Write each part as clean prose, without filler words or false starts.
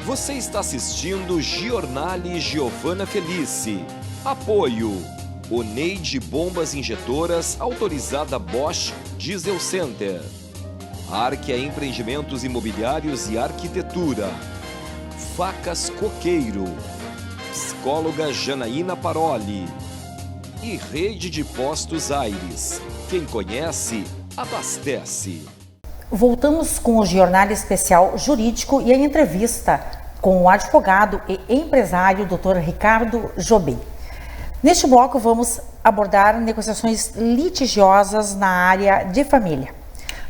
Você está assistindo Giornale Giovanna Felice. Apoio: Oneide Bombas Injetoras, autorizada Bosch Diesel Center. Arquia Empreendimentos Imobiliários e Arquitetura. Facas Coqueiro. Psicóloga Janaína Paroli. E Rede de Postos Aires. Quem conhece, abastece. Voltamos com o Giornale Especial Jurídico e a entrevista com o advogado e empresário Dr. Ricardo Jobim. Neste bloco vamos abordar negociações litigiosas na área de família.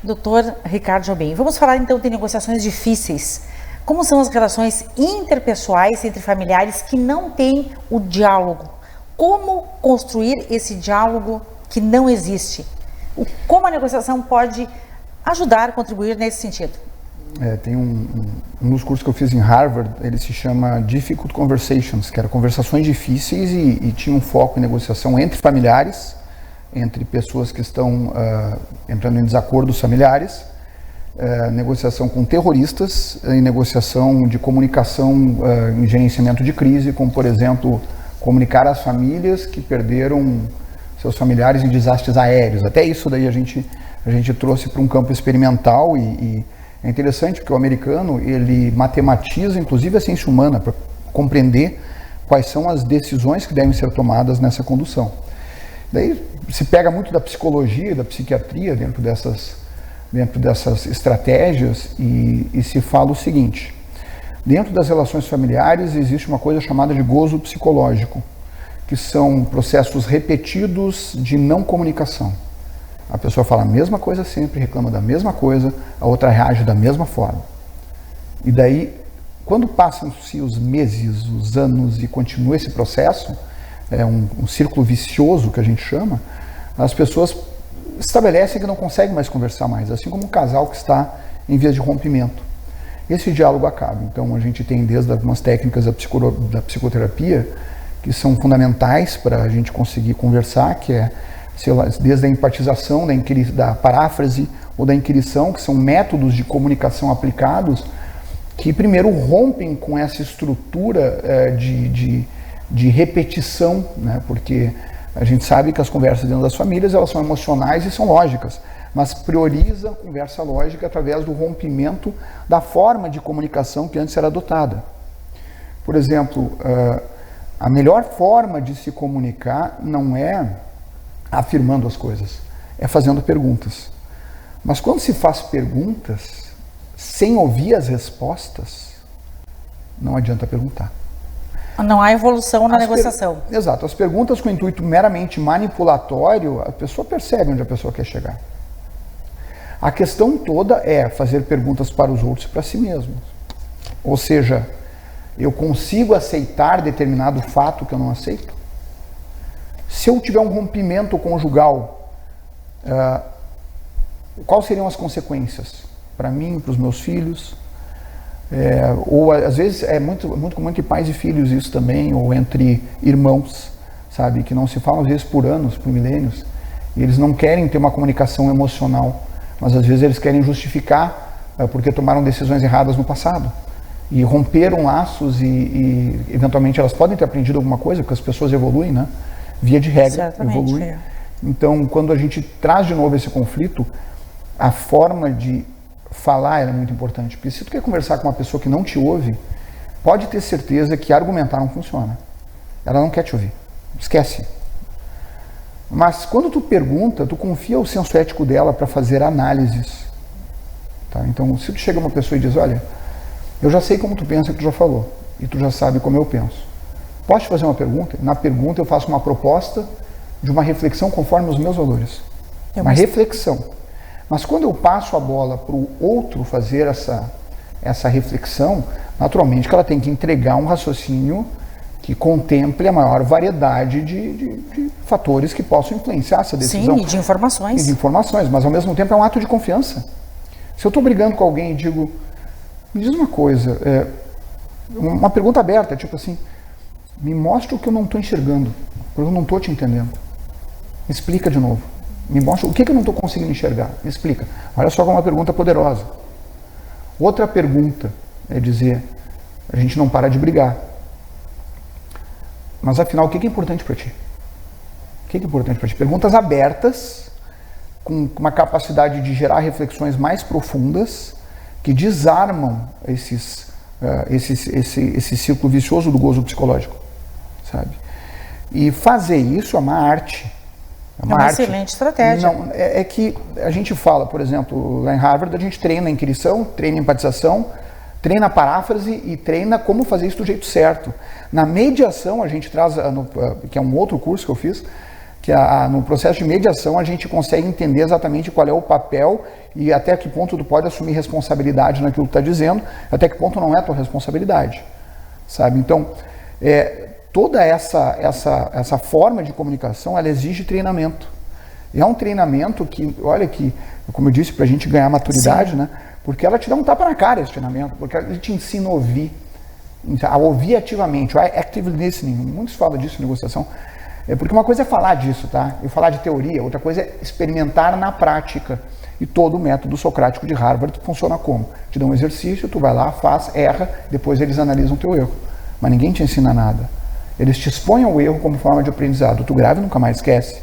Dr. Ricardo Jobim, vamos falar então de negociações difíceis. Como são as relações interpessoais entre familiares que não têm o diálogo? Como construir esse diálogo que não existe? Como a negociação pode ajudar, contribuir nesse sentido? Tem um dos cursos que eu fiz em Harvard, ele se chama Difficult Conversations, que eram conversações difíceis e tinha um foco em negociação entre familiares, entre pessoas que estão entrando em desacordos familiares, negociação com terroristas e negociação de comunicação em gerenciamento de crise, como, por exemplo, comunicar às famílias que perderam seus familiares em desastres aéreos. Até isso daí a gente trouxe para um campo experimental e é interessante porque o americano, ele matematiza inclusive a ciência humana para compreender quais são as decisões que devem ser tomadas nessa condução. Daí se pega muito da psicologia e da psiquiatria dentro dessas estratégias e se fala o seguinte: dentro das relações familiares existe uma coisa chamada de gozo psicológico, que são processos repetidos de não comunicação. A pessoa fala a mesma coisa sempre, reclama da mesma coisa, a outra reage da mesma forma. E daí, quando passam-se os meses, os anos e continua esse processo, é um círculo vicioso que a gente chama, as pessoas estabelecem que não conseguem mais conversar mais, assim como um casal que está em vias de rompimento. Esse diálogo acaba. Então a gente tem desde algumas técnicas da psicoterapia que são fundamentais para a gente conseguir conversar, que é desde a empatização, da paráfrase ou da inquirição, que são métodos de comunicação aplicados que primeiro rompem com essa estrutura de repetição, né? Porque a gente sabe que as conversas dentro das famílias elas são emocionais e são lógicas, mas prioriza a conversa lógica através do rompimento da forma de comunicação que antes era adotada. Por exemplo, a melhor forma de se comunicar não é afirmando as coisas, é fazendo perguntas. Mas quando se faz perguntas sem ouvir as respostas, não adianta perguntar. Não há evolução na negociação. Exato. As perguntas com intuito meramente manipulatório, a pessoa percebe onde a pessoa quer chegar. A questão toda é fazer perguntas para os outros e para si mesmos. Ou seja, eu consigo aceitar determinado fato que eu não aceito? Se eu tiver um rompimento conjugal, quais seriam as consequências? Para mim, para os meus filhos? Ou às vezes é muito comum entre pais e filhos isso também, ou entre irmãos, sabe? Que não se falam às vezes por anos, por milênios, e eles não querem ter uma comunicação emocional, mas às vezes eles querem justificar porque tomaram decisões erradas no passado. E romperam laços e eventualmente elas podem ter aprendido alguma coisa, porque as pessoas evoluem, né? Via de regra, evoluem. Então, quando a gente traz de novo esse conflito, a forma de falar é muito importante. Porque se tu quer conversar com uma pessoa que não te ouve, pode ter certeza que argumentar não funciona. Ela não quer te ouvir. Esquece. Mas quando tu pergunta, tu confia o senso ético dela para fazer análises. Tá? Então, se tu chega uma pessoa e diz, olha, eu já sei como tu pensa que tu já falou, e tu já sabe como eu penso. Posso te fazer uma pergunta? Na pergunta eu faço uma proposta de uma reflexão conforme os meus valores. Uma reflexão. Mas quando eu passo a bola para o outro fazer essa reflexão, naturalmente que ela tem que entregar um raciocínio que contemple a maior variedade de fatores que possam influenciar essa decisão. Sim, e de informações. E de informações, mas ao mesmo tempo é um ato de confiança. Se eu estou brigando com alguém e digo, me diz uma coisa, uma pergunta aberta, tipo assim, me mostra o que eu não estou enxergando, porque eu não estou te entendendo. Me explica de novo. Me mostra o que eu não estou conseguindo enxergar. Me explica. Olha só como uma pergunta poderosa. Outra pergunta é dizer, A gente não para de brigar. Mas afinal, o que é importante para ti? O que é importante para ti? Perguntas abertas, com uma capacidade de gerar reflexões mais profundas, que desarmam esse ciclo vicioso do gozo psicológico, sabe? E fazer isso é uma arte. É uma excelente estratégia. Não, é que a gente fala, por exemplo, lá em Harvard, a gente treina inquirição, treina empatização, treina paráfrase e treina como fazer isso do jeito certo. Na mediação, a gente traz, que é um outro curso que eu fiz, que no processo de mediação a gente consegue entender exatamente qual é o papel e até que ponto tu pode assumir responsabilidade naquilo que tu está dizendo, até que ponto não é a tua responsabilidade, sabe? Então, toda essa forma de comunicação, ela exige treinamento. E é um treinamento que, olha que, como eu disse, para a gente ganhar maturidade, sim, né? Porque ela te dá um tapa na cara esse treinamento, porque ela te ensina a ouvir ativamente, o active listening, muitos falam disso em negociação, porque uma coisa é falar disso, tá? E falar de teoria, outra coisa é experimentar na prática. E todo o método socrático de Harvard funciona como? Te dá um exercício, tu vai lá, faz, erra, depois eles analisam o teu erro. Mas ninguém te ensina nada. Eles te expõem ao erro como forma de aprendizado. Tu grava e nunca mais esquece.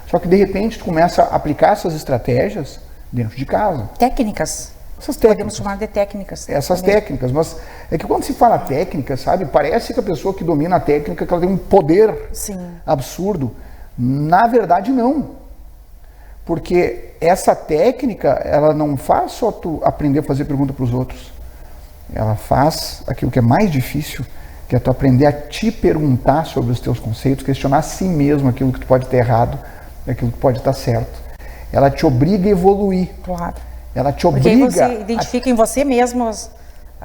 Só que de repente tu começa a aplicar essas estratégias dentro de casa. Técnicas. Essas técnicas. Podemos chamar de técnicas. Essas técnicas, mas é que quando se fala técnica, sabe, parece que a pessoa que domina a técnica, que ela tem um poder, sim, absurdo. Na verdade, não. Porque essa técnica, ela não faz só tu aprender a fazer pergunta para os outros. Ela faz aquilo que é mais difícil, que é tu aprender a te perguntar sobre os teus conceitos, questionar a si mesmo aquilo que tu pode ter errado, aquilo que pode estar certo. Ela te obriga a evoluir. Claro. Ela te obriga. Porque aí você identifica em você mesmo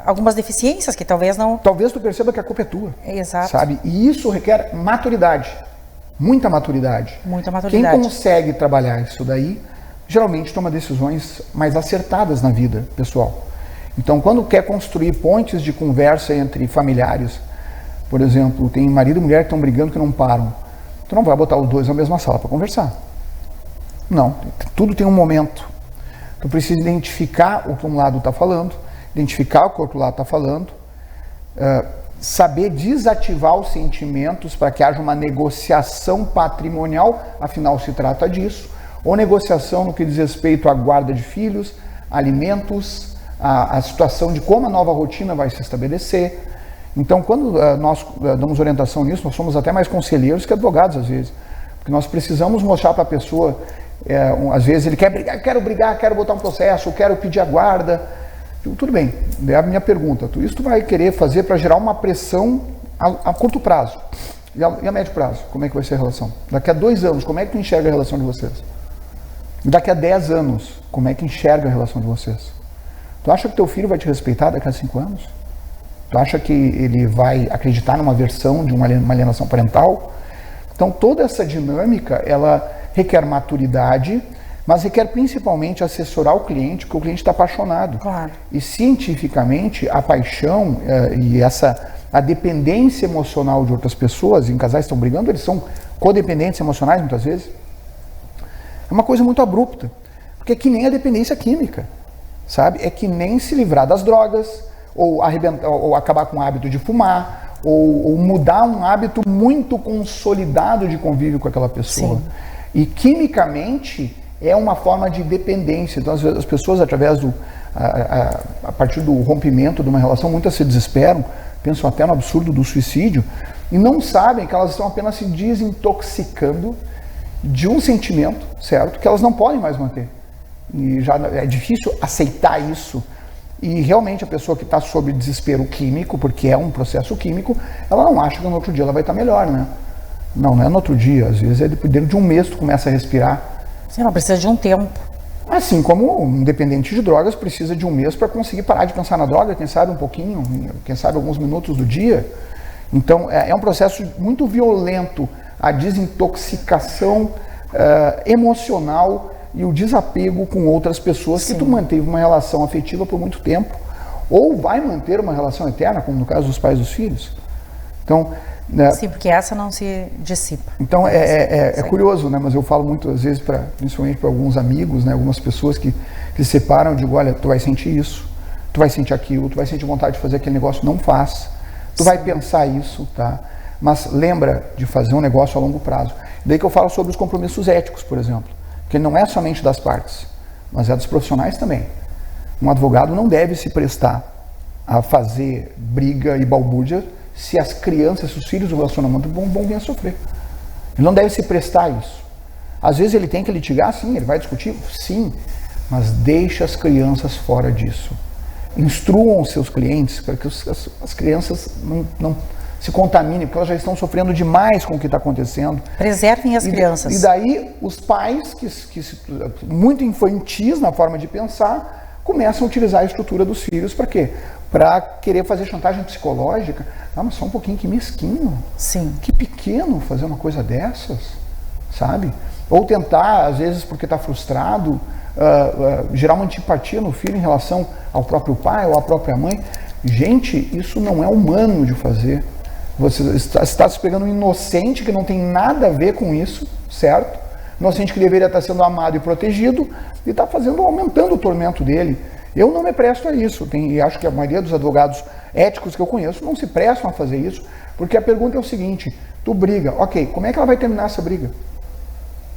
algumas deficiências que talvez não... Talvez tu perceba que a culpa é tua. Exato. Sabe? E isso requer maturidade. Muita maturidade. Muita maturidade. Quem consegue trabalhar isso daí, geralmente toma decisões mais acertadas na vida pessoal. Então, quando quer construir pontes de conversa entre familiares, por exemplo, tem marido e mulher que estão brigando que não param. Tu não vai botar os dois na mesma sala para conversar. Não. Tudo tem um momento. Tu precisa identificar o que um lado está falando, identificar o que o outro lado está falando, saber desativar os sentimentos para que haja uma negociação patrimonial, afinal se trata disso, ou negociação no que diz respeito à guarda de filhos, alimentos, a situação de como a nova rotina vai se estabelecer. Então, quando nós damos orientação nisso, nós somos até mais conselheiros que advogados às vezes, porque nós precisamos mostrar para a pessoa, às vezes ele quer brigar, quero botar um processo, quero pedir a guarda. Tudo bem, é a minha pergunta. Isso tu vai querer fazer para gerar uma pressão a curto prazo. E a médio prazo, como é que vai ser a relação? Daqui a 2 anos, como é que tu enxerga a relação de vocês? E daqui a 10 anos, como é que enxerga a relação de vocês? Tu acha que teu filho vai te respeitar daqui a 5 anos? Tu acha que ele vai acreditar numa versão de uma alienação parental? Então toda essa dinâmica, ela requer maturidade, mas requer principalmente assessorar o cliente, porque o cliente está apaixonado. Claro. E cientificamente, a paixão e a dependência emocional de outras pessoas, em casais que estão brigando, eles são codependentes emocionais muitas vezes, é uma coisa muito abrupta, porque é que nem a dependência química, sabe? É que nem se livrar das drogas, ou acabar com o hábito de fumar, ou mudar um hábito muito consolidado de convívio com aquela pessoa. Sim. E quimicamente é uma forma de dependência. Então as pessoas, através a partir do rompimento de uma relação, muitas se desesperam, pensam até no absurdo do suicídio e não sabem que elas estão apenas se desintoxicando de um sentimento, certo? Que elas não podem mais manter. E já é difícil aceitar isso. E realmente a pessoa que está sob desespero químico, porque é um processo químico, ela não acha que no outro dia ela vai estar melhor, né? Não é no outro dia, às vezes é dentro de um mês tu começa a respirar. Você não precisa de um tempo. Assim como um dependente de drogas precisa de um mês para conseguir parar de pensar na droga, quem sabe um pouquinho, quem sabe alguns minutos do dia. Então é um processo muito violento, a desintoxicação emocional e o desapego com outras pessoas. Sim. Que tu manteve uma relação afetiva por muito tempo, ou vai manter uma relação eterna, como no caso dos pais e dos filhos. Então, sim, porque essa não se dissipa. Então é curioso, né? Mas eu falo muitas vezes, principalmente para alguns amigos, né? Algumas pessoas que se separam, eu digo, olha, tu vai sentir isso. tu vai sentir aquilo, tu vai sentir vontade de fazer aquele negócio, não faz. Tu vai pensar isso, tá? Mas lembra de fazer um negócio a longo prazo. Daí que eu falo sobre os compromissos éticos, por exemplo, que não é somente das partes, mas é dos profissionais também. Um advogado não deve se prestar a fazer briga e balbúrdia se as crianças, se os filhos do relacionamento vão vir a sofrer. Ele não deve se prestar a isso. Às vezes ele tem que litigar, sim, ele vai discutir, sim, mas deixa as crianças fora disso. Instruam os seus clientes para que as crianças não se contaminem, porque elas já estão sofrendo demais com o que está acontecendo. Preservem as crianças. E daí os pais, muito infantis na forma de pensar, começam a utilizar a estrutura dos filhos para quê? Para querer fazer chantagem psicológica. Ah, mas só um pouquinho, que mesquinho. Sim. Que pequeno fazer uma coisa dessas, sabe? Ou tentar, às vezes, porque está frustrado, gerar uma antipatia no filho em relação ao próprio pai ou à própria mãe. Gente, isso não é humano de fazer. Você está se pegando um inocente que não tem nada a ver com isso, certo? Inocente que deveria estar sendo amado e protegido e está aumentando o tormento dele. Eu não me presto a isso. E acho que a maioria dos advogados éticos que eu conheço não se prestam a fazer isso, porque a pergunta é o seguinte: tu briga, ok, como é que ela vai terminar essa briga?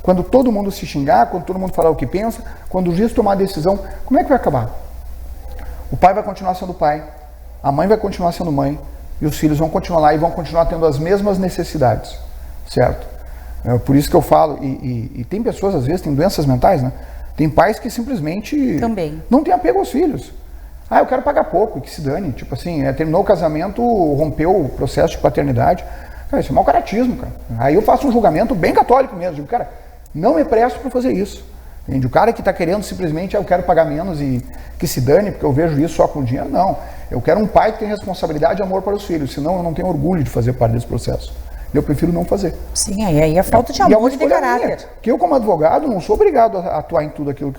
Quando todo mundo se xingar, quando todo mundo falar o que pensa, quando o juiz tomar a decisão, como é que vai acabar? O pai vai continuar sendo pai, a mãe vai continuar sendo mãe, e os filhos vão continuar lá e vão continuar tendo as mesmas necessidades, certo? É por isso que eu falo, e tem pessoas, às vezes, tem doenças mentais, né? Tem pais que simplesmente também não têm apego aos filhos. Ah, eu quero pagar pouco, que se dane. Tipo assim, terminou o casamento, rompeu o processo de paternidade. Cara, isso é mau caratismo, cara. Aí eu faço um julgamento bem católico mesmo. Digo, cara, não me presto para fazer isso. Entende? O cara que está querendo simplesmente, eu quero pagar menos e que se dane, porque eu vejo isso só com dinheiro. Não. Eu quero um pai que tem responsabilidade e amor para os filhos, senão eu não tenho orgulho de fazer parte desse processo. Eu prefiro não fazer. Sim, aí é falta de amor e de caráter. Que eu, como advogado, não sou obrigado a atuar em tudo aquilo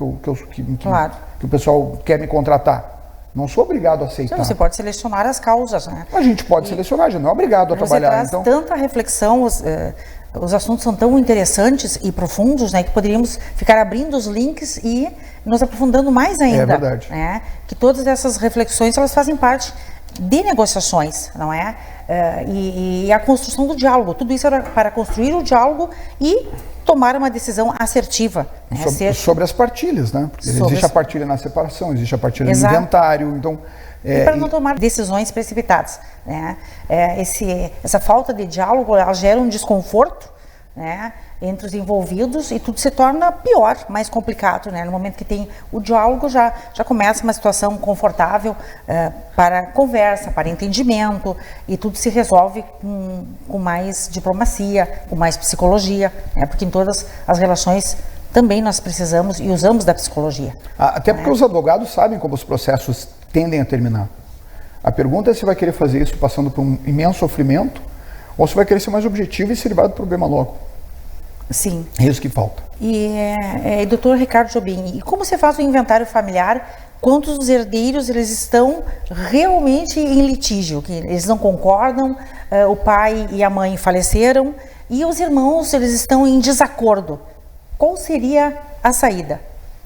claro, que o pessoal quer me contratar. Não sou obrigado a aceitar. Você pode selecionar as causas, né? A gente pode selecionar, a gente não é obrigado a trabalhar. Você traz então tanta reflexão, os assuntos são tão interessantes e profundos, né, que poderíamos ficar abrindo os links e nos aprofundando mais ainda. É verdade. Né? Que todas essas reflexões, elas fazem parte de negociações, não é? E a construção do diálogo, tudo isso era para construir o diálogo e tomar uma decisão assertiva. Né? Sobre as partilhas, né? Existe a partilha na separação, existe a partilha Exato. no inventário, então... E para não tomar decisões precipitadas. Né? Essa falta de diálogo, ela gera um desconforto, né, entre os envolvidos e tudo se torna pior, mais complicado, né? No momento que tem o diálogo já começa uma situação confortável para conversa, para entendimento e tudo se resolve com mais diplomacia, com mais psicologia, né? Porque em todas as relações também nós precisamos e usamos da psicologia. Até porque os advogados sabem como os processos tendem a terminar. A pergunta é se vai querer fazer isso passando por um imenso sofrimento ou se vai querer ser mais objetivo e se livrar do problema logo. Sim. É isso que falta. E doutor Ricardo Jobim, e como você faz o inventário familiar? Quantos dos herdeiros eles estão realmente em litígio? Que eles não concordam, o pai e a mãe faleceram e os irmãos eles estão em desacordo. Qual seria a saída?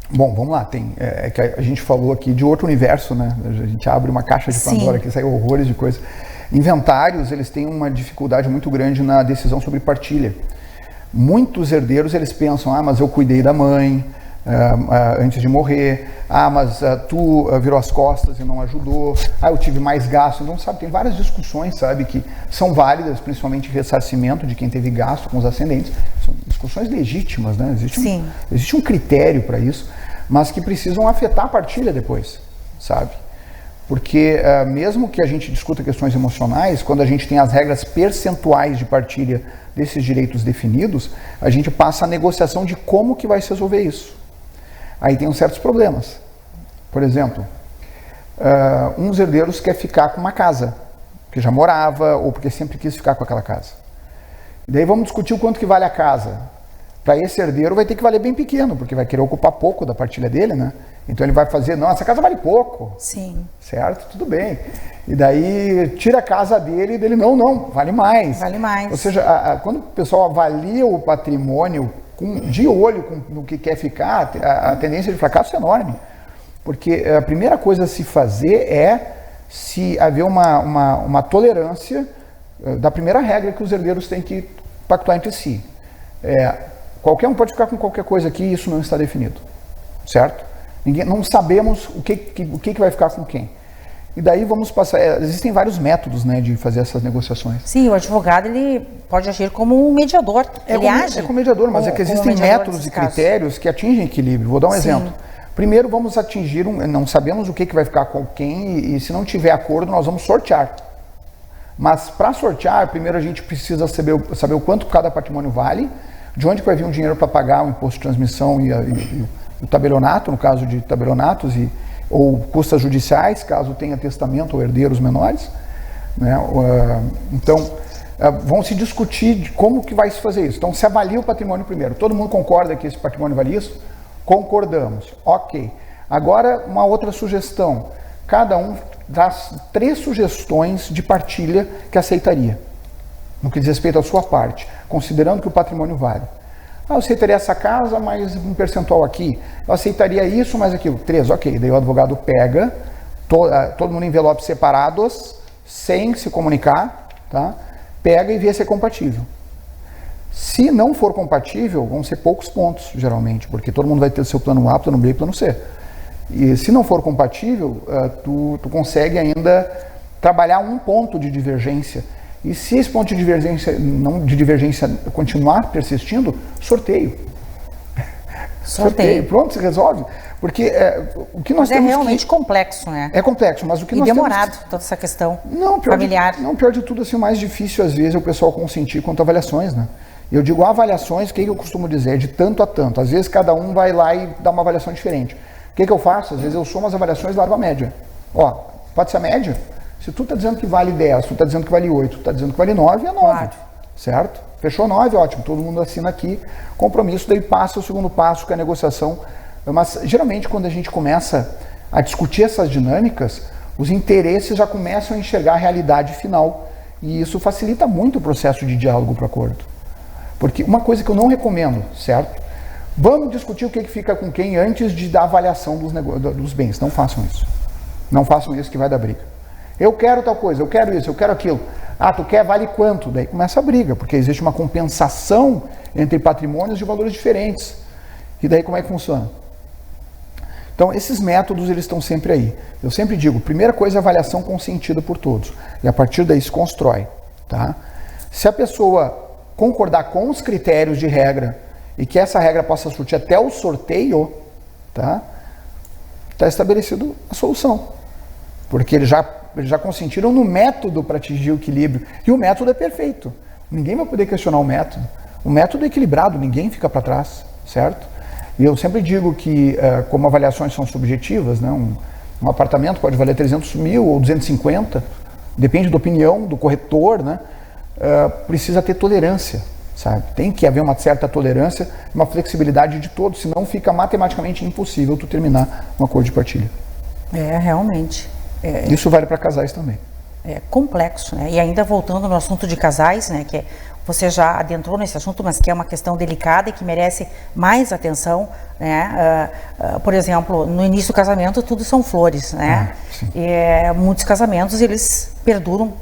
Bom, vamos lá. É que a gente falou aqui de outro universo, né? A gente abre uma caixa de Pandora que sai horrores de coisa. Inventários, eles têm uma dificuldade muito grande na decisão sobre partilha. Muitos herdeiros, eles pensam, mas eu cuidei da mãe antes de morrer, mas tu virou as costas e não ajudou, eu tive mais gasto. Então, sabe, tem várias discussões, sabe, que são válidas, principalmente ressarcimento de quem teve gasto com os ascendentes. São discussões legítimas, né? Existe um critério para isso, mas que precisam afetar a partilha depois, sabe? Porque mesmo que a gente discuta questões emocionais, quando a gente tem as regras percentuais de partilha desses direitos definidos, a gente passa a negociação de como que vai se resolver isso. Aí tem uns certos problemas. Por exemplo, uns herdeiros querem ficar com uma casa, porque já morava ou porque sempre quis ficar com aquela casa. E daí vamos discutir o quanto que vale a casa. Para esse herdeiro vai ter que valer bem pequeno, porque vai querer ocupar pouco da partilha dele, né? Então ele vai fazer, não, essa casa vale pouco. Sim. Certo? Tudo bem. E daí tira a casa dele e dele, não, vale mais. Vale mais. Ou seja, quando o pessoal avalia o patrimônio de olho no que quer ficar, a tendência de fracasso é enorme. Porque a primeira coisa a se fazer é se haver uma tolerância da primeira regra que os herdeiros têm que pactuar entre si. Qualquer um pode ficar com qualquer coisa aqui e isso não está definido, certo? Não sabemos o que vai ficar com quem. E daí vamos passar. Existem vários métodos, né, de fazer essas negociações. Sim, o advogado ele pode agir como um mediador. Ele age como mediador, mas é que existem métodos e critérios que atingem equilíbrio. Vou dar um exemplo. Primeiro vamos atingir não sabemos o que vai ficar com quem e se não tiver acordo nós vamos sortear. Mas para sortear, primeiro a gente precisa saber o quanto cada patrimônio vale, de onde vai vir o dinheiro para pagar o imposto de transmissão e o tabelionato, no caso de tabelionatos, ou custas judiciais, caso tenha testamento ou herdeiros menores. Né? Então, vão se discutir de como que vai se fazer isso. Então, se avalia o patrimônio primeiro. Todo mundo concorda que esse patrimônio vale isso? Concordamos. Ok. Agora, uma outra sugestão. Cada um dá 3 sugestões de partilha que aceitaria, no que diz respeito à sua parte, considerando que o patrimônio vale. Eu aceitaria essa casa, mais um percentual aqui. Eu aceitaria isso, mais aquilo. 3, ok. Daí o advogado pega, todo mundo em envelopes separados, sem se comunicar, tá? Pega e vê se é compatível. Se não for compatível, vão ser poucos pontos, geralmente, porque todo mundo vai ter o seu plano A, plano B e plano C. E se não for compatível, tu consegue ainda trabalhar um ponto de divergência. E se esse ponto de divergência continuar persistindo, sorteio. Sorteio. Pronto, se resolve. Porque o que nós temos realmente complexo, né? É complexo, mas o que nós demorado temos toda essa questão familiar. Pior de tudo, assim, o mais difícil às vezes é o pessoal consentir quanto a avaliações, né? Eu digo avaliações, o que eu costumo dizer? De tanto a tanto. Às vezes cada um vai lá e dá uma avaliação diferente. O que eu faço? Às vezes eu somo as avaliações e largo a média. Ó, pode ser a média? Se tu está dizendo que vale 10, tu está dizendo que vale 8, tu está dizendo que vale 9, é 9. Claro. Certo? Fechou 9, ótimo. Todo mundo assina aqui. Compromisso, daí passa o segundo passo, que é a negociação. Mas, geralmente, quando a gente começa a discutir essas dinâmicas, os interesses já começam a enxergar a realidade final. E isso facilita muito o processo de diálogo para acordo. Porque uma coisa que eu não recomendo, certo? Vamos discutir o que fica com quem antes de dar avaliação dos bens. Não façam isso. Não façam isso que vai dar briga. Eu quero tal coisa, eu quero isso, eu quero aquilo. Ah, tu quer, vale quanto? Daí começa a briga, porque existe uma compensação entre patrimônios de valores diferentes. E daí como é que funciona? Então, esses métodos, eles estão sempre aí. Eu sempre digo, primeira coisa é avaliação consentida por todos. E a partir daí se constrói. Tá? Se a pessoa concordar com os critérios de regra e que essa regra possa surtir até o sorteio, tá? Está estabelecido a solução. Porque eles já consentiram no método para atingir o equilíbrio. E o método é perfeito. Ninguém vai poder questionar o método. O método é equilibrado, ninguém fica para trás, certo? E eu sempre digo que, como avaliações são subjetivas, né, um apartamento pode valer 300 mil ou 250, depende da opinião do corretor, né? Precisa ter tolerância, sabe? Tem que haver uma certa tolerância, uma flexibilidade de todos, senão fica matematicamente impossível tu terminar um acordo de partilha. Realmente. Isso vale para casais também. É complexo, né? E ainda voltando no assunto de casais, né? Que você já adentrou nesse assunto, mas que é uma questão delicada e que merece mais atenção, né? Por exemplo, no início do casamento tudo são flores, né? Muitos casamentos eles perduram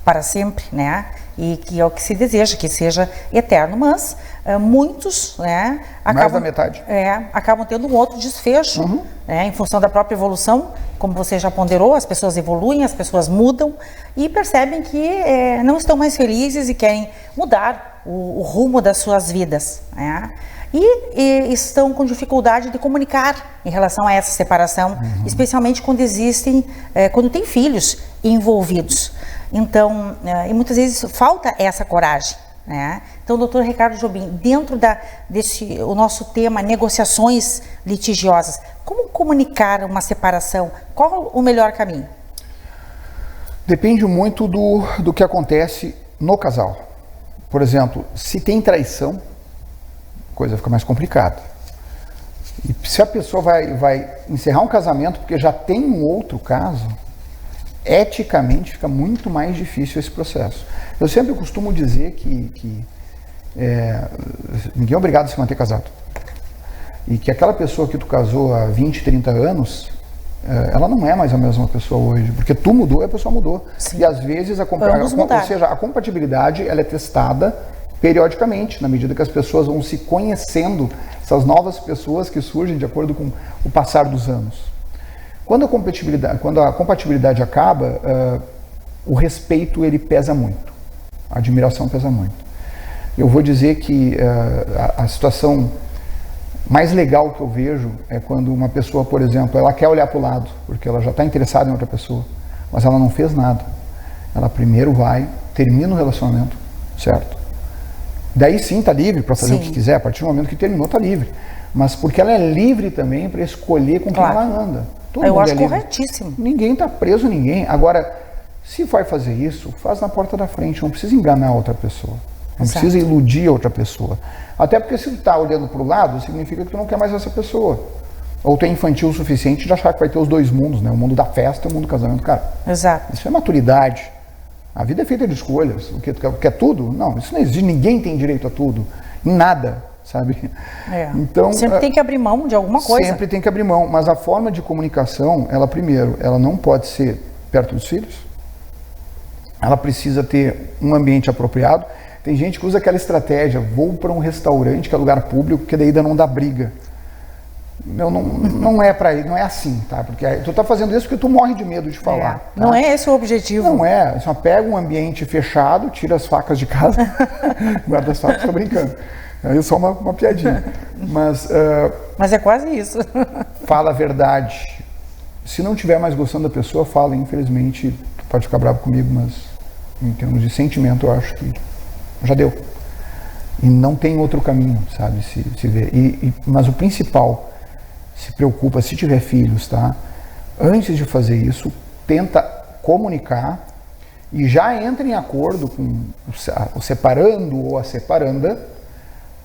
para sempre, né? E que é o que se deseja, que seja eterno, mas muitos, né, mais da metade. Acabam tendo um outro desfecho, né, em função da própria evolução, como você já ponderou, as pessoas evoluem, as pessoas mudam e percebem que não estão mais felizes e querem mudar o rumo das suas vidas, né? E estão com dificuldade de comunicar em relação a essa separação, especialmente quando quando tem filhos envolvidos. Então, e muitas vezes falta essa coragem, né? Então, doutor Ricardo Jobim, dentro o nosso tema negociações litigiosas, como comunicar uma separação? Qual o melhor caminho? Depende muito do que acontece no casal. Por exemplo, se tem traição, a coisa fica mais complicada. E se a pessoa vai encerrar um casamento porque já tem um outro caso, eticamente fica muito mais difícil esse processo. Eu sempre costumo dizer que ninguém é obrigado a se manter casado. e que aquela pessoa que tu casou há 20, 30 anos, ela não é mais a mesma pessoa hoje, porque tu mudou e a pessoa mudou. Sim. E às vezes ou seja, a compatibilidade ela é testada periodicamente, na medida que as pessoas vão se conhecendo, essas novas pessoas que surgem de acordo com o passar dos anos. Quando a compatibilidade acaba, o respeito ele pesa muito, a admiração pesa muito. Eu vou dizer que a situação mais legal que eu vejo é quando uma pessoa, por exemplo, ela quer olhar para o lado, porque ela já está interessada em outra pessoa, mas ela não fez nada. Ela primeiro vai, termina o relacionamento, certo? Daí sim está livre para fazer o que quiser, a partir do momento que terminou está livre. Mas porque ela é livre também para escolher com quem ela anda. Eu acho corretíssimo. Ninguém está preso a ninguém. Agora, se vai fazer isso, faz na porta da frente, não precisa enganar a outra pessoa. Não precisa iludir a outra pessoa. Até porque se tu está olhando para o lado, significa que tu não quer mais essa pessoa. Ou tu é infantil o suficiente de achar que vai ter os dois mundos, né? O mundo da festa e o mundo do casamento. Cara, exato. Isso é maturidade. A vida é feita de escolhas. O que tu quer tudo? Não, isso não existe. Ninguém tem direito a tudo. Em nada, sabe? Então, sempre tem que abrir mão de alguma coisa. Sempre tem que abrir mão. Mas a forma de comunicação, ela não pode ser perto dos filhos. Ela precisa ter um ambiente apropriado. Tem gente que usa aquela estratégia, vou para um restaurante que é lugar público, que daí ainda não dá briga. Não é para ir, não é assim, tá? Porque tu tá fazendo isso porque tu morre de medo de falar. Tá? Não é esse o objetivo. Não é, só pega um ambiente fechado, tira as facas de casa, guarda as facas, tô brincando. É só uma piadinha. Mas é quase isso. Fala a verdade. Se não estiver mais gostando da pessoa, fala. Infelizmente, tu pode ficar bravo comigo, mas em termos de sentimento, eu acho que já deu. E não tem outro caminho, sabe, se ver. Mas o principal, se preocupa, se tiver filhos, tá? Antes de fazer isso, tenta comunicar e já entra em acordo com o separando ou a separanda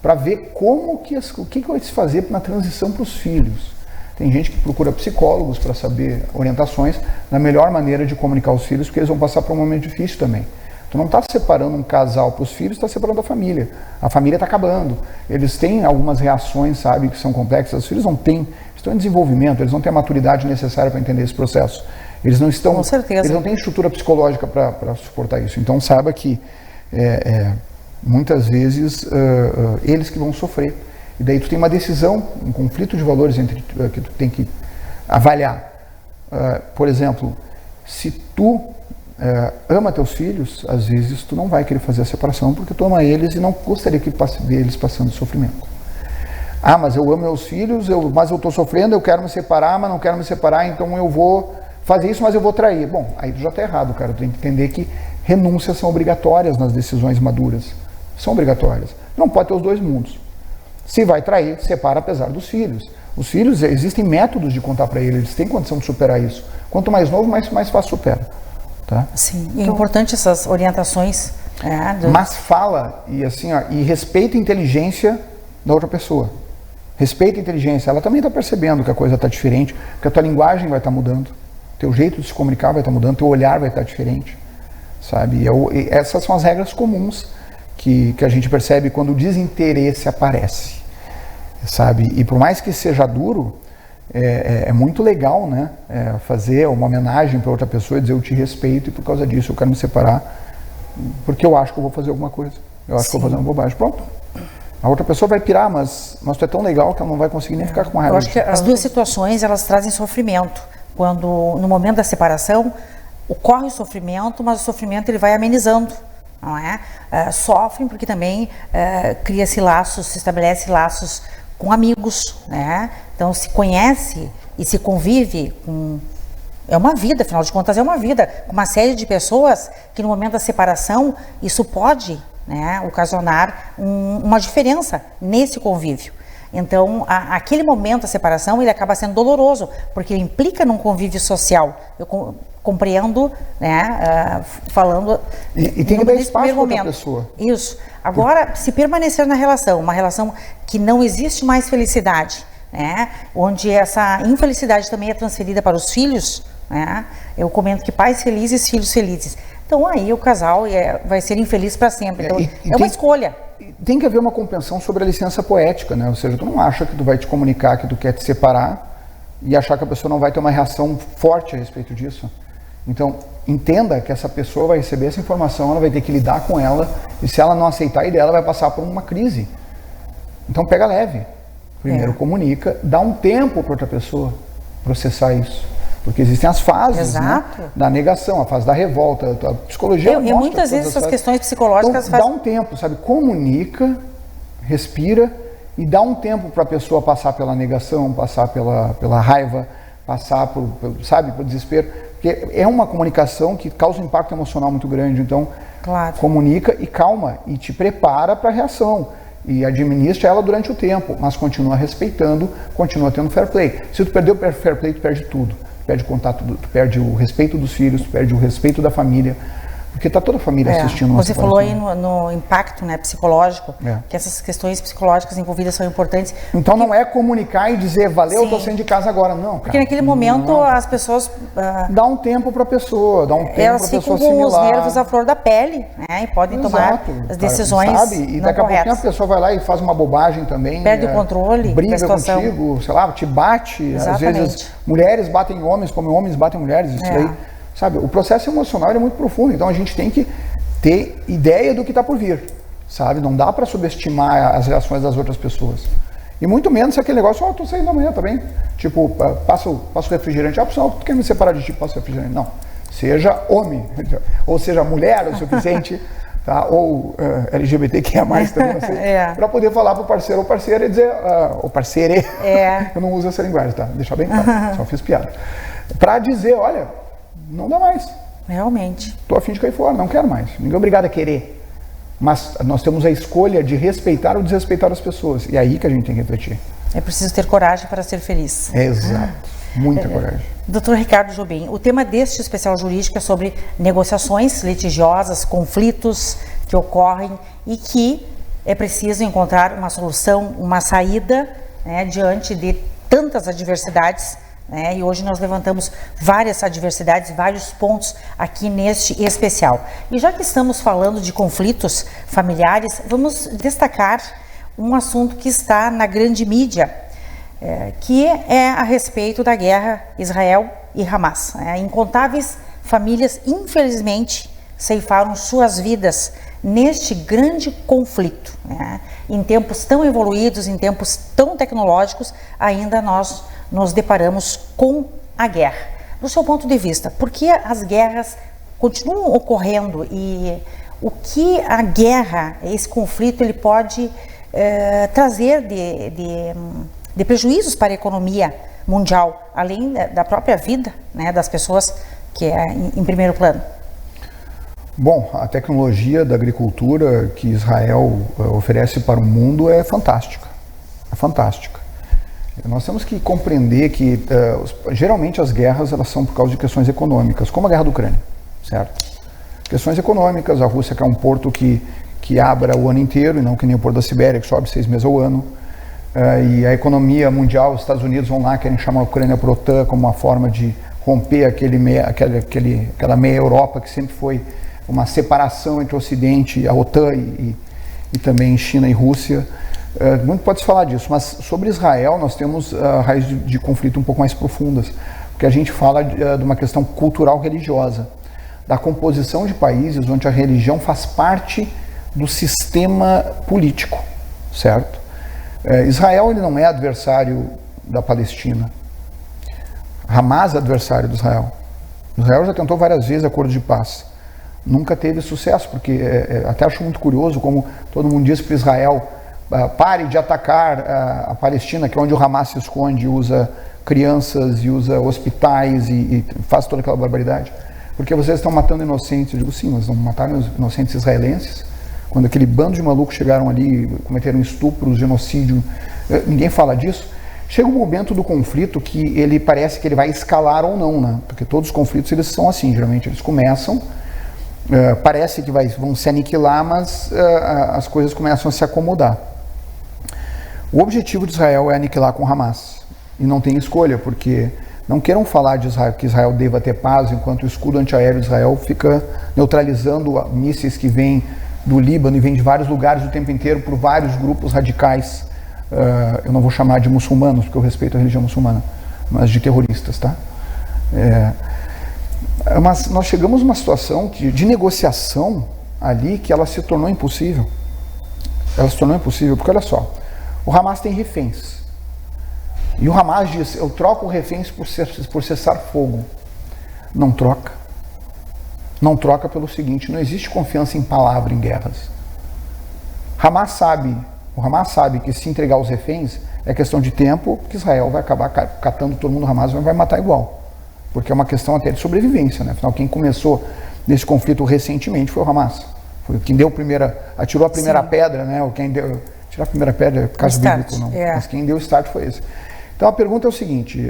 para ver o que vai se fazer na transição para os filhos. Tem gente que procura psicólogos para saber orientações na melhor maneira de comunicar os filhos, porque eles vão passar por um momento difícil também. Tu não está separando um casal para os filhos, está separando a família. A família está acabando. Eles têm algumas reações, sabe, que são complexas. Os filhos não têm, estão em desenvolvimento, eles não têm a maturidade necessária para entender esse processo. Eles não estão, com certeza. Eles não têm estrutura psicológica para suportar isso. Então saiba que muitas vezes eles que vão sofrer. E daí tu tem uma decisão, um conflito de valores que tu tem que avaliar. Por exemplo, se tu ama teus filhos, às vezes tu não vai querer fazer a separação porque tu ama eles e não gostaria que ver eles passando sofrimento. Mas eu amo meus filhos, mas eu estou sofrendo, eu quero me separar, mas não quero me separar, então eu vou fazer isso, mas eu vou trair. Bom, aí tu já está errado, cara. Tu tem que entender que renúncias são obrigatórias nas decisões maduras. São obrigatórias. Não pode ter os dois mundos. Se vai trair, separa apesar dos filhos. Os filhos, existem métodos de contar para eles têm condição de superar isso. Quanto mais novo, mais fácil supera. Tá? Sim, então, é importante essas orientações. Mas fala e respeita a inteligência da outra pessoa. Respeita a inteligência. Ela também está percebendo que a coisa está diferente, que a tua linguagem vai estar mudando, teu jeito de se comunicar vai estar mudando, teu olhar vai estar diferente, sabe? E essas são as regras comuns que a gente percebe quando o desinteresse aparece, sabe? E por mais que seja duro, é muito legal, né? Fazer uma homenagem para outra pessoa e dizer eu te respeito e por causa disso eu quero me separar porque eu acho que eu vou fazer alguma coisa. Eu acho que eu vou fazer uma bobagem. Pronto. A outra pessoa vai pirar, mas tu é tão legal que ela não vai conseguir nem ficar com raiva. Eu acho que as duas situações, elas trazem sofrimento. Quando, no momento da separação, ocorre o sofrimento, mas o sofrimento ele vai amenizando, não é? Sofrem porque também cria-se laços, se estabelece laços com amigos, né? Então se conhece e se convive com... É uma vida, afinal de contas é uma vida, com uma série de pessoas que no momento da separação isso pode, né, ocasionar uma diferença nesse convívio. Então, aquele momento da separação, ele acaba sendo doloroso, porque ele implica num convívio social. Eu compreendo, né, falando... E tem que dar espaço para outra pessoa. Isso. Agora, se permanecer na relação, uma relação que não existe mais felicidade, né, onde essa infelicidade também é transferida para os filhos, né, eu comento que pais felizes, filhos felizes. Então aí o casal vai ser infeliz para sempre. Então, é uma escolha. tem que haver uma compreensão sobre a licença poética, né? Ou seja, tu não acha que tu vai te comunicar que tu quer te separar e achar que a pessoa não vai ter uma reação forte a respeito disso. Então, entenda que essa pessoa vai receber essa informação, ela vai ter que lidar com ela, e se ela não aceitar a ideia, ela vai passar por uma crise. Então, pega leve. Primeiro comunica, dá um tempo para outra pessoa processar isso. Porque existem as fases, né, da negação, a fase da revolta, a psicologia e muitas vezes essas questões psicológicas... Então, dá um tempo, sabe? Comunica, respira e dá um tempo para a pessoa passar pela negação, passar pela raiva, passar por desespero. Porque é uma comunicação que causa um impacto emocional muito grande. Então, comunica e calma e te prepara para a reação. E administra ela durante o tempo, mas continua respeitando, continua tendo fair play. Se tu perder o fair play, tu perde tudo. Tu perde o contato, tu perde o respeito dos filhos, tu perde o respeito da família. Porque está toda a família assistindo. Você falou aí no impacto, né, psicológico, que essas questões psicológicas envolvidas são importantes. Então não é comunicar e dizer, valeu, estou saindo de casa agora. Não, cara. Porque naquele momento as pessoas... Dá um tempo para a pessoa, dá um tempo para a pessoa assimilar. Elas ficam com os nervos à flor da pele, né, e podem tomar as decisões não corretas. E daqui a pouquinho a pessoa vai lá e faz uma bobagem também. Perde o controle da situação. Briga contigo, sei lá, te bate. Exatamente. Às vezes mulheres batem homens como homens batem mulheres, isso daí. Sabe, o processo emocional é muito profundo, então a gente tem que ter ideia do que está por vir, sabe? Não dá para subestimar as reações das outras pessoas. E muito menos aquele negócio, tô saindo amanhã também. Tipo, passo refrigerante. Pessoal, tu quer me separar de ti, passo refrigerante. Não. Seja homem, ou seja mulher o suficiente, tá? Ou LGBT, que é mais também, não sei, para poder falar pro parceiro ou parceira e dizer, ou parceire, eu não uso essa linguagem, tá? Deixar bem claro, só fiz piada. Para dizer, olha, não dá mais. Realmente. Tô a fim de cair fora, não quero mais. Ninguém é obrigado a querer. Mas nós temos a escolha de respeitar ou desrespeitar as pessoas. E é aí que a gente tem que refletir. É preciso ter coragem para ser feliz. Exato. Muita coragem. Dr. Ricardo Jobim, o tema deste especial jurídico é sobre negociações litigiosas, conflitos que ocorrem e que é preciso encontrar uma solução, uma saída, né, diante de tantas adversidades. E hoje nós levantamos várias adversidades, vários pontos aqui neste especial. E já que estamos falando de conflitos familiares, vamos destacar um assunto que está na grande mídia, que é a respeito da guerra Israel e Hamas. Incontáveis famílias, infelizmente, ceifaram suas vidas neste grande conflito. Em tempos tão evoluídos, em tempos tão tecnológicos, ainda nós nos deparamos com a guerra. Do seu ponto de vista, por que as guerras continuam ocorrendo e o que a guerra, esse conflito, ele pode trazer de prejuízos para a economia mundial, além da própria vida, né, das pessoas, que é em primeiro plano? Bom, a tecnologia da agricultura que Israel oferece para o mundo é fantástica. É fantástica. Nós temos que compreender que geralmente as guerras elas são por causa de questões econômicas, como a guerra da Ucrânia, certo? Questões econômicas, a Rússia quer um porto que abra o ano inteiro e não que nem o porto da Sibéria, que sobe 6 meses ao ano. E a economia mundial, os Estados Unidos vão lá, querem chamar a Ucrânia para a OTAN como uma forma de romper aquela meia Europa que sempre foi uma separação entre o Ocidente, a OTAN e também China e Rússia. Muito pode se falar disso, mas sobre Israel nós temos raízes de conflito um pouco mais profundas, porque a gente fala de uma questão cultural religiosa, da composição de países onde a religião faz parte do sistema político, certo? Israel ele não é adversário da Palestina, Hamas é adversário de Israel. Israel já tentou várias vezes acordo de paz, nunca teve sucesso, porque até acho muito curioso como todo mundo diz para Israel: pare de atacar a Palestina, que é onde o Hamas se esconde, usa crianças e usa hospitais e faz toda aquela barbaridade. Porque vocês estão matando inocentes. Eu digo, sim, mas não mataram os inocentes israelenses? Quando aquele bando de malucos chegaram ali, cometeram estupros, genocídio, ninguém fala disso. Chega um momento do conflito que ele parece que ele vai escalar ou não, né? Porque todos os conflitos eles são assim, geralmente eles começam, parece que vão se aniquilar, mas as coisas começam a se acomodar. O objetivo de Israel é aniquilar com Hamas, e não tem escolha, porque não queiram falar de Israel, que Israel deva ter paz, enquanto o escudo antiaéreo de Israel fica neutralizando mísseis que vêm do Líbano e vem de vários lugares o tempo inteiro por vários grupos radicais, eu não vou chamar de muçulmanos, porque eu respeito a religião muçulmana, mas de terroristas, tá? Mas nós chegamos numa situação de negociação ali que ela se tornou impossível. Ela se tornou impossível porque, olha só, o Hamas tem reféns. E o Hamas diz, eu troco reféns por cessar fogo. Não troca. Não troca pelo seguinte, não existe confiança em palavra em guerras. O Hamas sabe que se entregar os reféns é questão de tempo, que Israel vai acabar catando todo mundo do Hamas e vai matar igual. Porque é uma questão até de sobrevivência, né? Afinal, quem começou nesse conflito recentemente foi o Hamas. Foi quem atirou a primeira pedra, né? Ou quem deu... Tirar a primeira pedra é caso bíblico, não. Mas quem deu o start foi esse. Então a pergunta é o seguinte,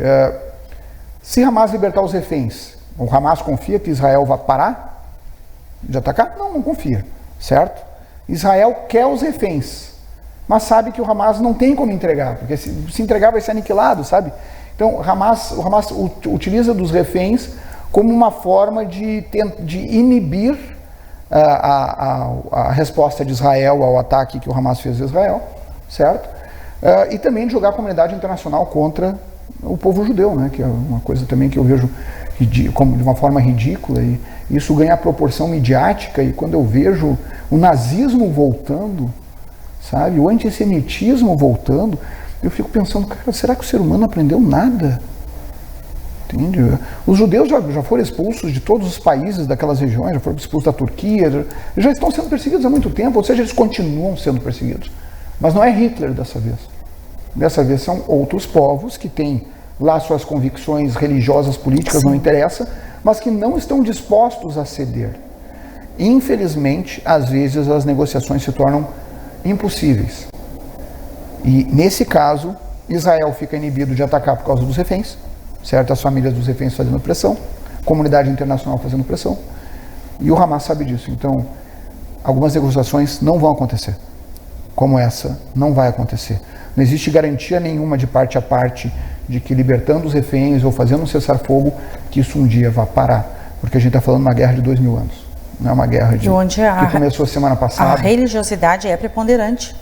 se Hamas libertar os reféns, o Hamas confia que Israel vai parar de atacar? Não confia, certo? Israel quer os reféns, mas sabe que o Hamas não tem como entregar, porque se entregar vai ser aniquilado, sabe? Então o Hamas utiliza dos reféns como uma forma de inibir a resposta de Israel ao ataque que o Hamas fez a Israel, certo? E também de jogar a comunidade internacional contra o povo judeu, né? Que é uma coisa também que eu vejo como de uma forma ridícula, e isso ganha proporção midiática, e quando eu vejo o nazismo voltando, sabe, o antissemitismo voltando, eu fico pensando, cara, será que o ser humano não aprendeu nada? Entende? Os judeus já foram expulsos de todos os países daquelas regiões, já foram expulsos da Turquia, já estão sendo perseguidos há muito tempo, ou seja, eles continuam sendo perseguidos. Mas não é Hitler dessa vez. Dessa vez são outros povos que têm lá suas convicções religiosas, políticas, não interessa, mas que não estão dispostos a ceder. Infelizmente, às vezes as negociações se tornam impossíveis. E nesse caso, Israel fica inibido de atacar por causa dos reféns, certo? As famílias dos reféns fazendo pressão, comunidade internacional fazendo pressão, e o Hamas sabe disso. Então, algumas negociações não vão acontecer. Como essa, não vai acontecer. Não existe garantia nenhuma de parte a parte de que libertando os reféns ou fazendo um cessar-fogo, que isso um dia vá parar. Porque a gente está falando de uma guerra de 2000 anos. Não é uma guerra que começou semana passada. A religiosidade é preponderante,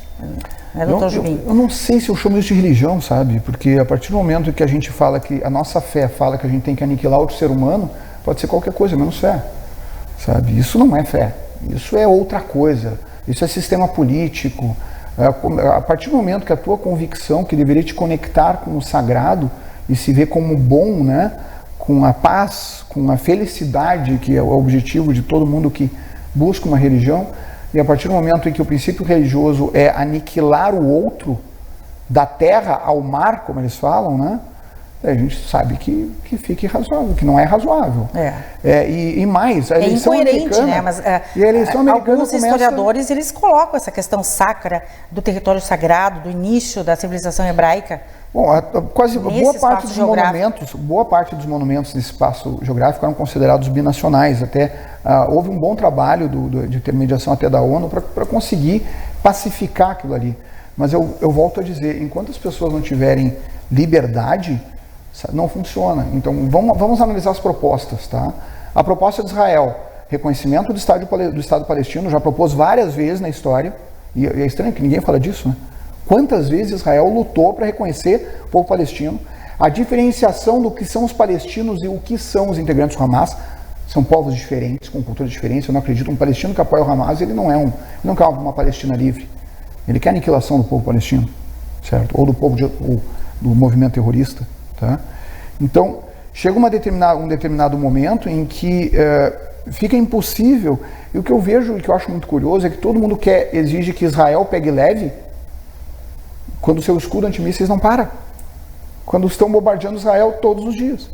né, doutor Jobim? Eu não sei se eu chamo isso de religião, sabe? Porque a partir do momento que a gente fala que a nossa fé fala que a gente tem que aniquilar outro ser humano, pode ser qualquer coisa, menos fé. Sabe? Isso não é fé. Isso é outra coisa. Isso é sistema político. A partir do momento que a tua convicção, que deveria te conectar com o sagrado e se ver como bom, né, com a paz, com a felicidade, que é o objetivo de todo mundo que busca uma religião, e a partir do momento em que o princípio religioso é aniquilar o outro, da terra ao mar, como eles falam, né, a gente sabe que fica irrazoável, que não é razoável. E mais, a eleição americana... Né? Mas, e a eleição americana alguns historiadores, eles colocam essa questão sacra do território sagrado, do início da civilização hebraica. Bom, boa parte dos monumentos nesse espaço geográfico eram considerados binacionais. Até houve um bom trabalho de intermediação até da ONU para conseguir pacificar aquilo ali. Mas eu volto a dizer, enquanto as pessoas não tiverem liberdade, não funciona. Então vamos analisar as propostas, tá? A proposta de Israel, reconhecimento do Estado palestino, já propôs várias vezes na história, e é estranho que ninguém fala disso, né? Quantas vezes Israel lutou para reconhecer o povo palestino, a diferenciação do que são os palestinos e o que são os integrantes do Hamas, são povos diferentes, com culturas diferentes. Eu não acredito, um palestino que apoia o Hamas, ele não quer uma Palestina livre, ele quer a aniquilação do povo palestino, certo? Ou do povo do movimento terrorista. Tá? Então, chega um determinado momento em que fica impossível, e o que eu vejo e que eu acho muito curioso é que todo mundo exige que Israel pegue leve quando o seu escudo antimísseis não para. Quando estão bombardeando Israel todos os dias.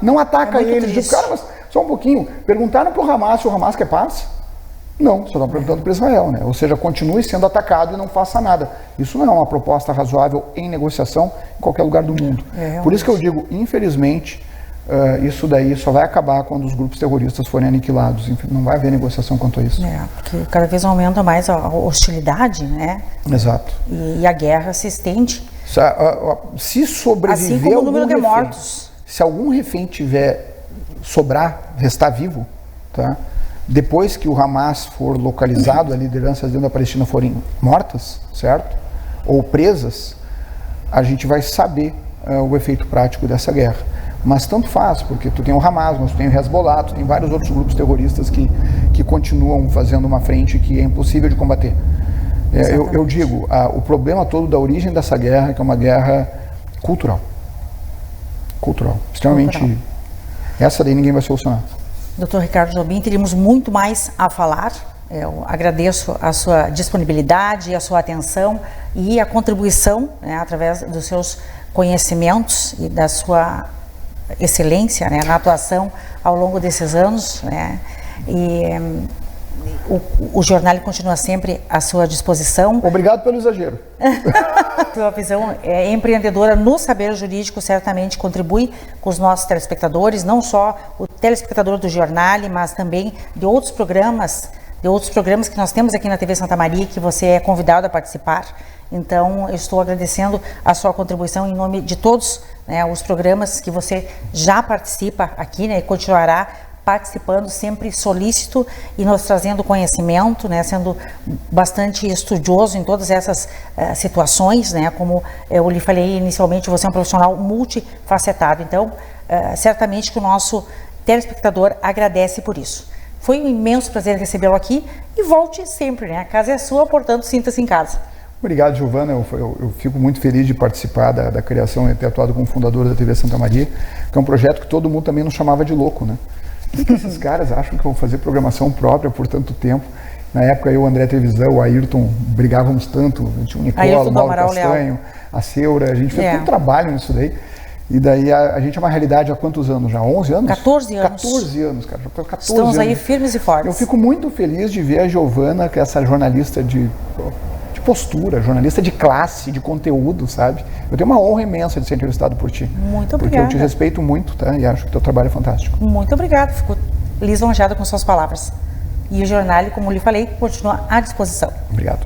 Não ataca eles. Digo, cara, mas só um pouquinho. Perguntaram para o Hamas se o Hamas quer paz? Não, só estão perguntando para Israel, né? Ou seja, continue sendo atacado e não faça nada. Isso não é uma proposta razoável em negociação em qualquer lugar do mundo. Por isso que eu digo, infelizmente, isso daí só vai acabar quando os grupos terroristas forem aniquilados. Não vai haver negociação quanto a isso. Porque cada vez aumenta mais a hostilidade, né? Exato. E a guerra se estende. Se sobreviver assim como o número de mortos. Se algum refém restar vivo, tá? depois que o Hamas for localizado, as lideranças dentro da Palestina forem mortas, certo? Ou presas, a gente vai saber o efeito prático dessa guerra. Mas tanto faz, porque tu tem o Hamas, mas tu tem o Hezbollah, tu tem vários outros grupos terroristas que continuam fazendo uma frente que é impossível de combater. Eu digo, o problema todo da origem dessa guerra é que é uma guerra cultural. Cultural. Extremamente. Cultural. Essa daí ninguém vai solucionar. Dr. Ricardo Jobim, teríamos muito mais a falar. Eu agradeço a sua disponibilidade, a sua atenção e a contribuição, né, através dos seus conhecimentos e da sua excelência, né, na atuação ao longo desses anos, né, e o jornal continua sempre à sua disposição. Obrigado pelo exagero. Sua visão empreendedora no saber jurídico certamente contribui com os nossos telespectadores, não só o telespectador do jornal, mas também de outros programas que nós temos aqui na TV Santa Maria, que você é convidado a participar. Então, eu estou agradecendo a sua contribuição em nome de todos, né, os programas que você já participa aqui, né, e continuará participando, sempre solícito e nos trazendo conhecimento, né, sendo bastante estudioso em todas essas situações, né, como eu lhe falei inicialmente, você é um profissional multifacetado. Então, certamente que o nosso telespectador agradece por isso. Foi um imenso prazer recebê-lo aqui e volte sempre, né? A casa é sua, portanto, sinta-se em casa. Obrigado, Giovana. Eu fico muito feliz de participar da criação e ter atuado como fundadora da TV Santa Maria, que é um projeto que todo mundo também nos chamava de louco, né? O que esses caras acham que vão fazer programação própria por tanto tempo? Na época, eu, o André Trevisan, o Ayrton, brigávamos tanto. A gente tinha o Nicola, o Mauro Castanho, a Seura, a gente fez todo trabalho nisso daí. E daí a gente é uma realidade há quantos anos já? 11 anos? 14 anos. 14 anos, cara. Já foi 14 Estamos anos. aí firmes e fortes. Eu fico muito feliz de ver a Giovana, que é essa jornalista de postura, jornalista de classe, de conteúdo, sabe? Eu tenho uma honra imensa de ser entrevistado por ti. Muito obrigada. Porque eu te respeito muito, tá? E acho que o teu trabalho é fantástico. Muito obrigada. Fico lisonjeada com suas palavras. E o jornal, como lhe falei, continua à disposição. Obrigado.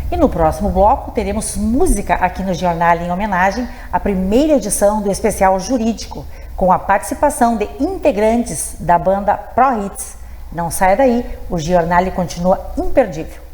E no próximo bloco teremos música aqui no Jornal em homenagem à primeira edição do especial jurídico, com a participação de integrantes da banda Pro Hits. Não saia daí, o Jornal continua imperdível.